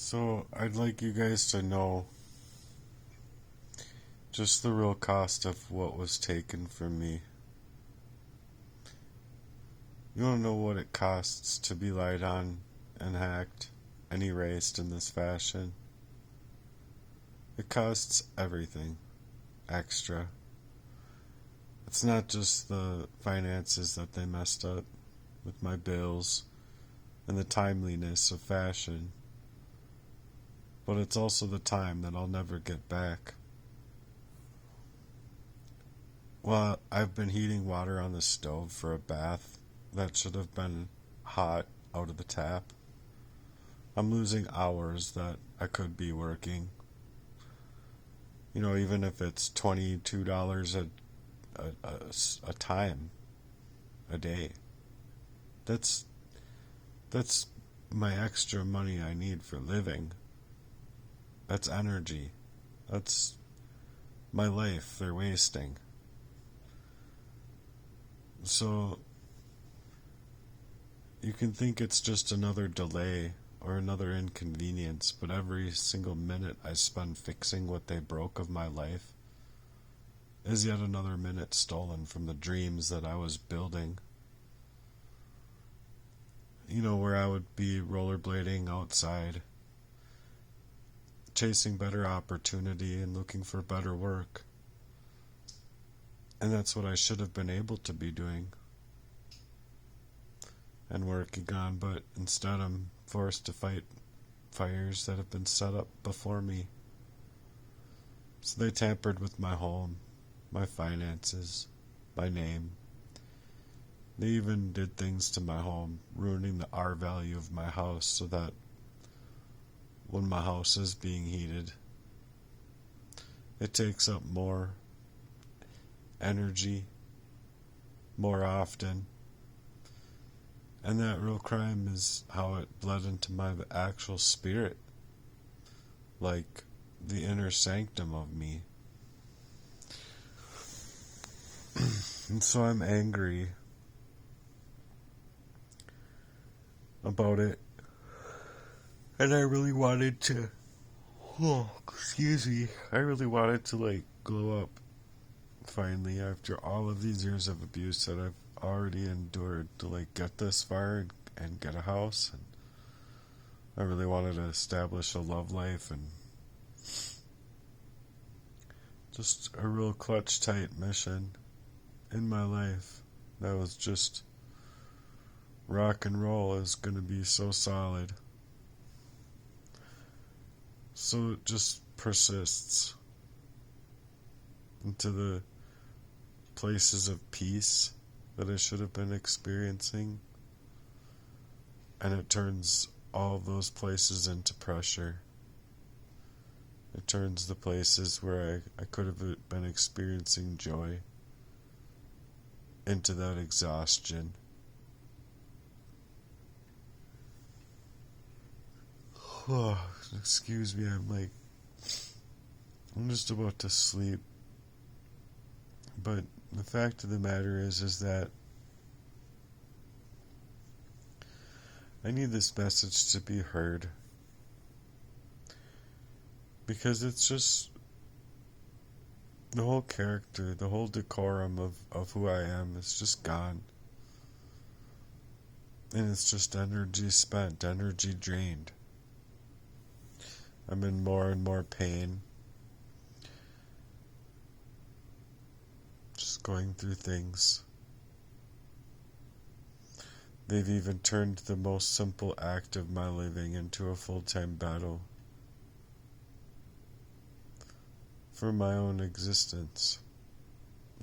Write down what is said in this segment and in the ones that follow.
So, I'd like you guys to know just the real cost of what was taken from me. You want to know what it costs to be lied on and hacked and erased in this fashion? It costs everything extra. It's not just the finances that they messed up with my bills and the timeliness of fashion, but it's also the time that I'll never get back. Well, I've been heating water on the stove for a bath that should have been hot out of the tap. I'm losing hours that I could be working. Even if it's $22 a time, a day. That's that's my extra money I need for living. That's energy. That's my life they're wasting. So you can think it's just another delay or another inconvenience, but every single minute I spend fixing what they broke of my life is yet another minute stolen from the dreams that I was building. Where I would be rollerblading outside, chasing better opportunity and looking for better work. And that's what I should have been able to be doing and working on, but instead I'm forced to fight fires that have been set up before me. So they tampered with my home, my finances, my name. They even did things to my home, ruining the R value of my house so that when my house is being heated, it takes up more energy more often. And that real crime is how it bled into my actual spirit, like the inner sanctum of me. And so I'm angry about it. And I really wanted to, I really wanted to glow up finally after all of these years of abuse that I've already endured to get this far and get a house. And I really wanted to establish a love life and just a real clutch tight mission in my life that was just rock and roll is going to be so solid. So it just persists into the places of peace that I should have been experiencing, and it turns all of those places into pressure. It turns the places where I could have been experiencing joy into that exhaustion. Oh, excuse me, I'm just about to sleep. But the fact of the matter is that I need this message to be heard. Because it's just the whole character, the whole decorum of who I am is just gone. And it's just energy spent, energy drained. I'm in more and more pain. Just going through things. They've even turned the most simple act of my living into a full-time battle for my own existence.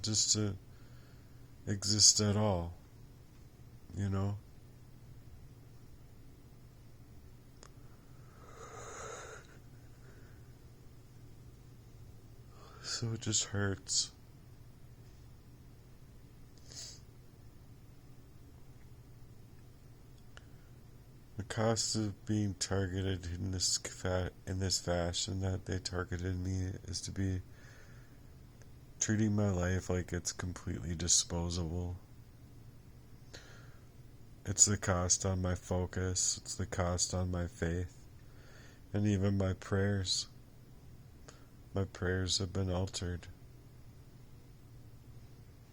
Just to exist at all, So it just hurts. The cost of being targeted in this fashion that they targeted me is to be treating my life like it's completely disposable. It's the cost on my focus. It's the cost on my faith. And even my prayers have been altered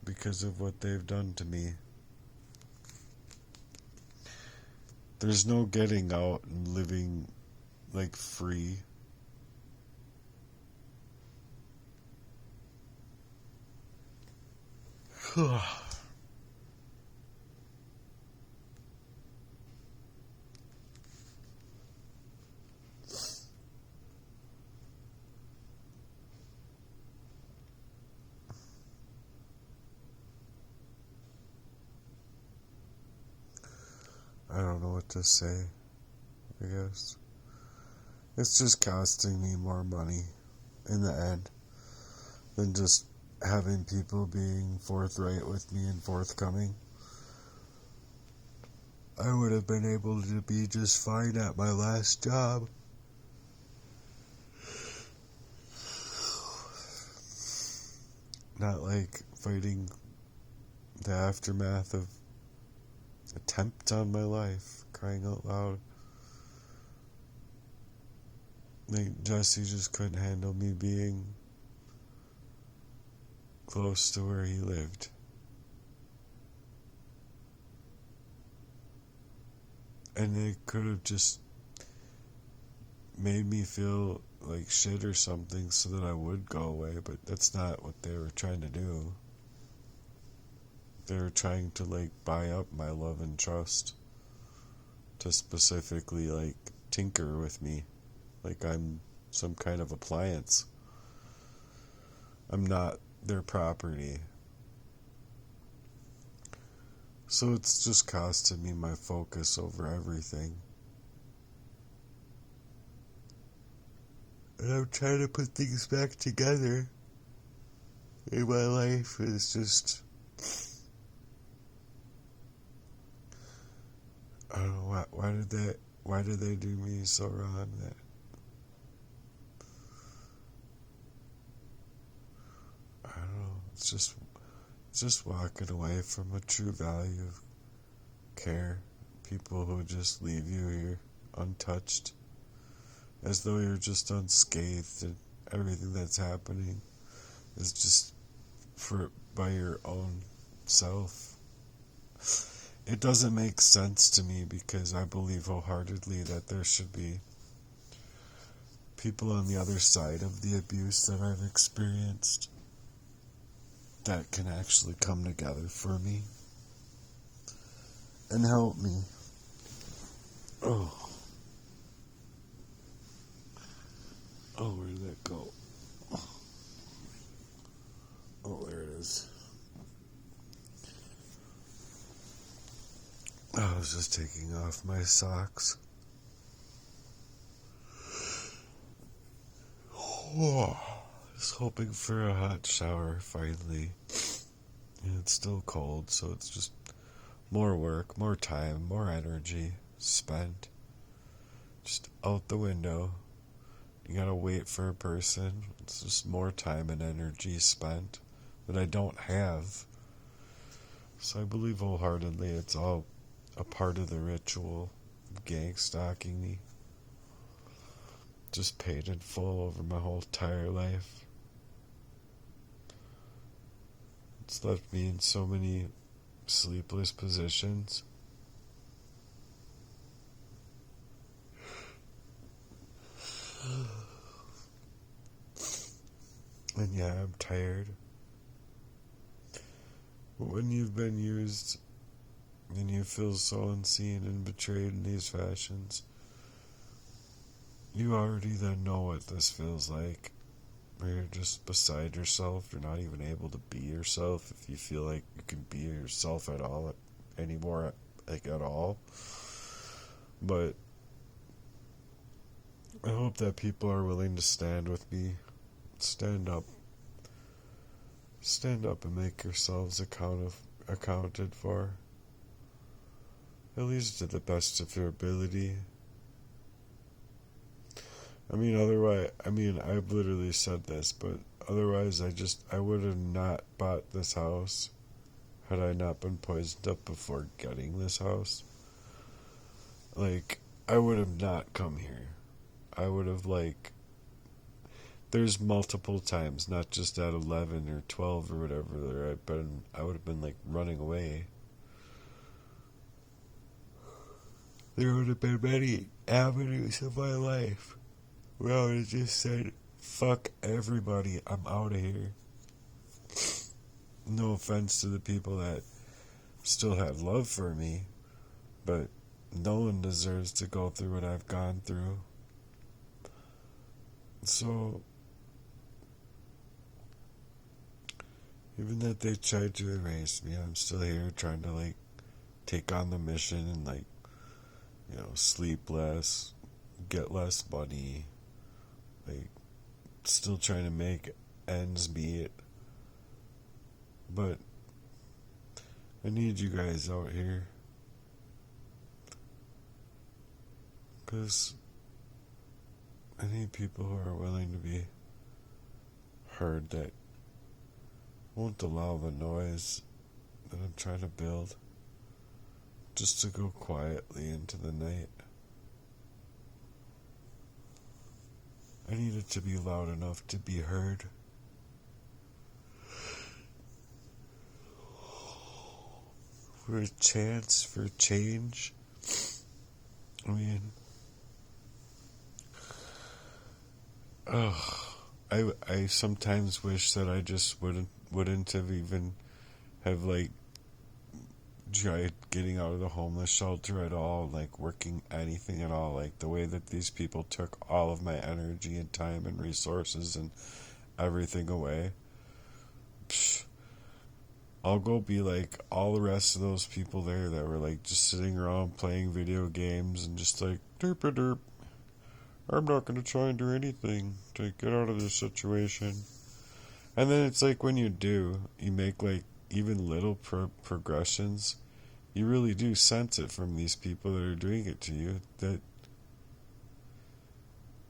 because of what they've done to me. There's no getting out and living like free. I don't know what to say, I guess. It's just costing me more money in the end than just having people being forthright with me and forthcoming. I would have been able to be just fine at my last job. Not like fighting the aftermath of attempt on my life, crying out loud. Like, Jesse just couldn't handle me being close to where he lived. And they could have just made me feel like shit or something so that I would go away, but that's not what they were trying to do. They were trying to like buy up my love and trust to specifically like tinker with me like I'm some kind of appliance. I'm not their property. So it's just costing me my focus over everything. And I'm trying to put things back together in my life. It's just, I don't know, why did they do me so wrong that I don't know, it's just walking away from a true value of care. People who just leave you here untouched, as though you're just unscathed, and everything that's happening is just by your own self. It doesn't make sense to me because I believe wholeheartedly that there should be people on the other side of the abuse that I've experienced that can actually come together for me and help me. Oh, where did that go? Oh, there it is. I was just taking off my socks. Just hoping for a hot shower finally. And it's still cold, so it's just more work, more time, more energy spent. Just out the window. You gotta wait for a person. It's just more time and energy spent that I don't have. So I believe wholeheartedly it's all a part of the ritual of gang stalking me. Just paid in full over my whole entire life. It's left me in so many sleepless positions. And yeah, I'm tired. But when you've been used and you feel so unseen and betrayed in these fashions, you already then know what this feels like. Where you're just beside yourself, you're not even able to be yourself if you feel like you can be yourself at all anymore, like at all. But I hope that people are willing to stand with me. Stand up and make yourselves accounted for. At least to the best of your ability. I've literally said this, but otherwise I would have not bought this house had I not been poisoned up before getting this house. Like, I would have not come here. I would have, like, there's multiple times, not just at 11 or 12 or whatever, I would have been, like, running away. There would have been many avenues of my life where I would have just said, fuck everybody, I'm out of here. No offense to the people that still had love for me, but no one deserves to go through what I've gone through. So, even that they tried to erase me, I'm still here trying to, like, take on the mission and, like, you know, sleep less, get less money, like, still trying to make ends meet. But I need you guys out here, because I need people who are willing to be heard, that won't allow the noise that I'm trying to build just to go quietly into the night. I need it to be loud enough to be heard. For a chance for change. I mean, I sometimes wish that I just wouldn't have even have, like, tried getting out of the homeless shelter at all, like working anything at all, like the way that these people took all of my energy and time and resources and everything away. Psh, I'll go be like all the rest of those people there that were, like, just sitting around playing video games and just like, derp a derp, I'm not going to try and do anything to get out of this situation. And then it's like, when you do, you make, like, even little progressions, you really do sense it from these people that are doing it to you, that,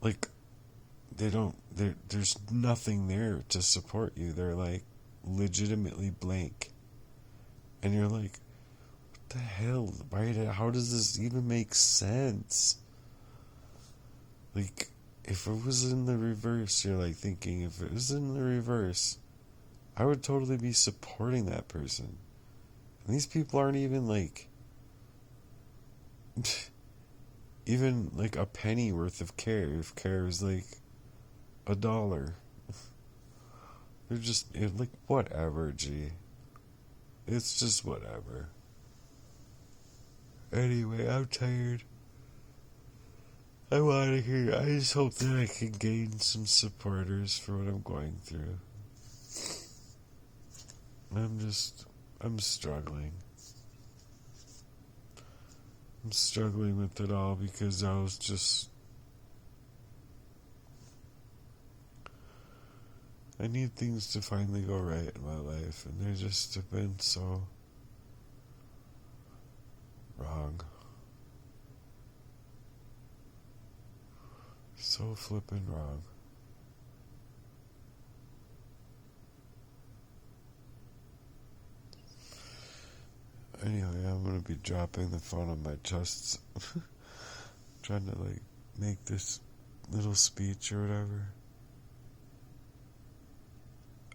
like, there's nothing there to support you. They're, like, legitimately blank. And you're like, what the hell? How does this even make sense? Like, if it was in the reverse, you're, like, thinking, if it was in the reverse, I would totally be supporting that person. And these people aren't even, like, even, like, a penny worth of care. If care is, like, $1. They're just, like, whatever, gee. It's just whatever. Anyway, I'm tired. I'm out of here. I just hope that I can gain some supporters for what I'm going through. I'm struggling. I'm struggling with it all because I need things to finally go right in my life, and they just have been so wrong. So flippin' wrong. Anyway, I'm gonna be dropping the phone on my chest, trying to, like, make this little speech or whatever.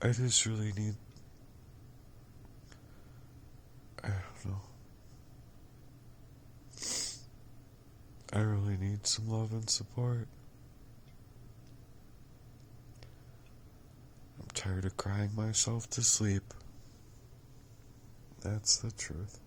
I just really need, I don't know, I really need some love and support. I'm tired of crying myself to sleep. That's the truth.